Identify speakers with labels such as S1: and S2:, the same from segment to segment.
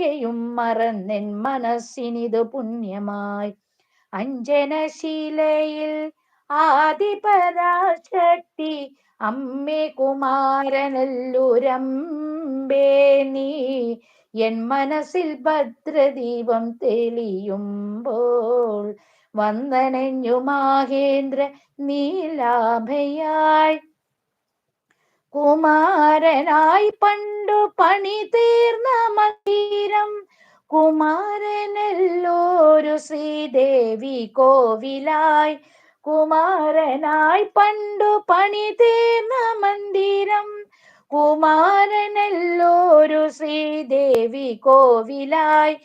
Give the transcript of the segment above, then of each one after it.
S1: അവയൊക്കെയും മറന്നെൻ മനസ്സിനിതു പുണ്യമായി. അഞ്ജനശീലയിൽ ആദിപരാശക്തി അമ്മേ കുമാരനല്ലൂരമ്പേ നീ എൻ മനസ്സിൽ ഭദ്രദീപം തെളിയുമ്പോൾ വന്ദനഞ്ഞു മാഹേന്ദ്ര നീലാഭയായി. കുമാരനായി പണ്ടു പണി തീർന്ന മന്ദിരം കുമാരനല്ലോരു ശ്രീദേവി കോവിലായി. കുമാരനായി പണ്ടു പണി തീർന്ന മന്ദിരം കുമാരനല്ലോരു ശ്രീദേവി കോവിലായി.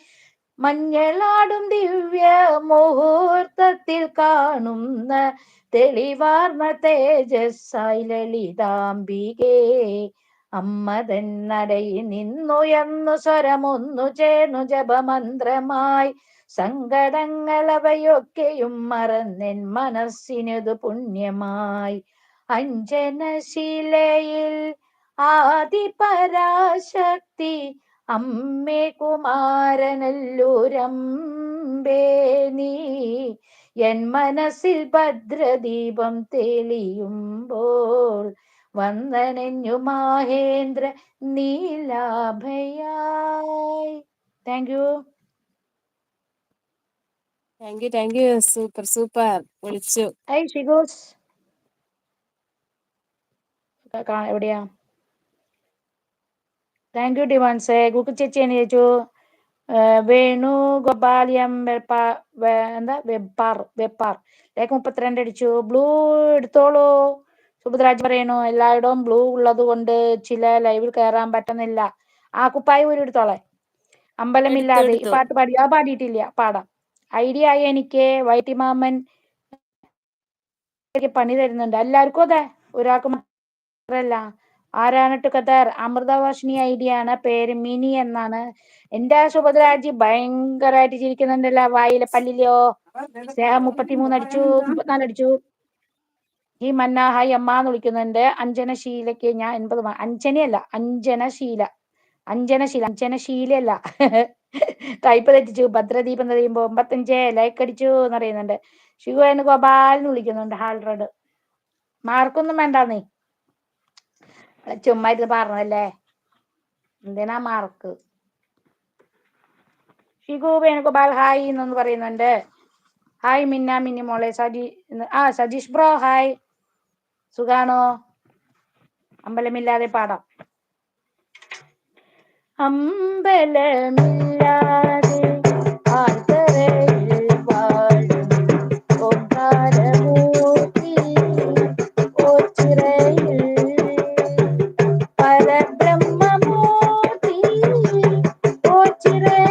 S1: മഞ്ഞളാടും ദിവ്യ മുഹൂർത്തത്തിൽ കാണുന്ന തെളിവാർന്ന തേജസ്സായി ലളിതാംബികേ. അമ്മതൻ നടയിൽ നിന്നുയർന്നു സ്വരമൊന്നു ചേർന്നു ജപമന്ത്രമായി. സങ്കടങ്ങളവയൊക്കെയും മറന്നെൻ മനസ്സിനതു പുണ്യമായി. അഞ്ജനശിലയിൽ ആദിപരാശക്തി അമ്മേ കുമാരനല്ലൂരമ്പേ നീ എൻ മനസ്സിൽ ഭദ്രദീപം തെളിയുമ്പോൾ വന്ദനഞ്ഞു മാഹേന്ദ്ര നീലാഭയായി. Thank you.
S2: Thank you. Super വിളിച്ചു.
S1: ഷിഗോസ് എവിടെയാ? Thank you ഡിവാൻസേ. ഗുക്കു ചേച്ചിയാണ് ചോദിച്ചു. വേണുഗോപാലിയം വെപ്പാർ 32 അടിച്ചു. ബ്ലൂ എടുത്തോളൂ. സുഭദ്രാജ് പറയണു എല്ലായിടവും ബ്ലൂ ഉള്ളത് കൊണ്ട് ചില ലൈവിൽ കയറാൻ പറ്റുന്നില്ല. ആ കുപ്പായി ഒരു എടുത്തോളെ. അമ്പലമില്ലാതെ ഈ പാട്ട് പാടിയിട്ടില്ല, പാടാം. ഐഡിയ ആയി എനിക്ക്. വൈറ്റിമാമൻ പണി തരുന്നുണ്ട് എല്ലാവർക്കും. അതെ, ഒരാൾക്ക് മാത്രല്ല. ആരാണിട്ട് കഥർ അമൃതവാഷിനി ഐഡിയ ആണ്. പേര് മിനി എന്നാണ്. എന്റെ സുഭദ്രാജി ഭയങ്കരമായിട്ട് ചിരിക്കുന്നുണ്ടല്ലോ. വായിലെ പല്ലിലോ. സ്നേഹം 33 അടിച്ചു. 34 അടിച്ചു. ഈ മന്ന ഹായ് അമ്മ എന്ന് വിളിക്കുന്നുണ്ട്. അഞ്ജനശീലയ്ക്ക് ഞാൻ 80. അഞ്ജനയല്ല, അഞ്ജനശീല. അഞ്ജനശീലയല്ല. ടൈപ്പ് തെറ്റിച്ചു. ഭദ്രദീപം തെളിയുമ്പോ 95 ലൈക്ക് അടിച്ചു എന്ന് പറയുന്നുണ്ട്. ശിവന് ഗോപാൽ എന്ന് വിളിക്കുന്നുണ്ട്. ഹാൾറെഡ് മാർക്കൊന്നും വേണ്ടെന്നേ, ചുമ്മാ ഇത് പറഞ്ഞല്ലേ, എന്തിനാ മാർക്ക്. ഷിഗു വേണുഗോപാൽ ഹായ് എന്നൊന്ന് പറയുന്നുണ്ട്. ഹായ് മിന്നി മോളെ. Sajeesh bro hi. സുഖാണോ? അമ്പലമില്ലാതെ പാടാം. അമ്പലമില്ലാതെ ആർത്തരയിൽ വാഴും ഓംകാരമൂർത്തി ഓച്ചിറയിൽ പരബ്രഹ്മമൂർത്തി ഓച്ചിറയിൽ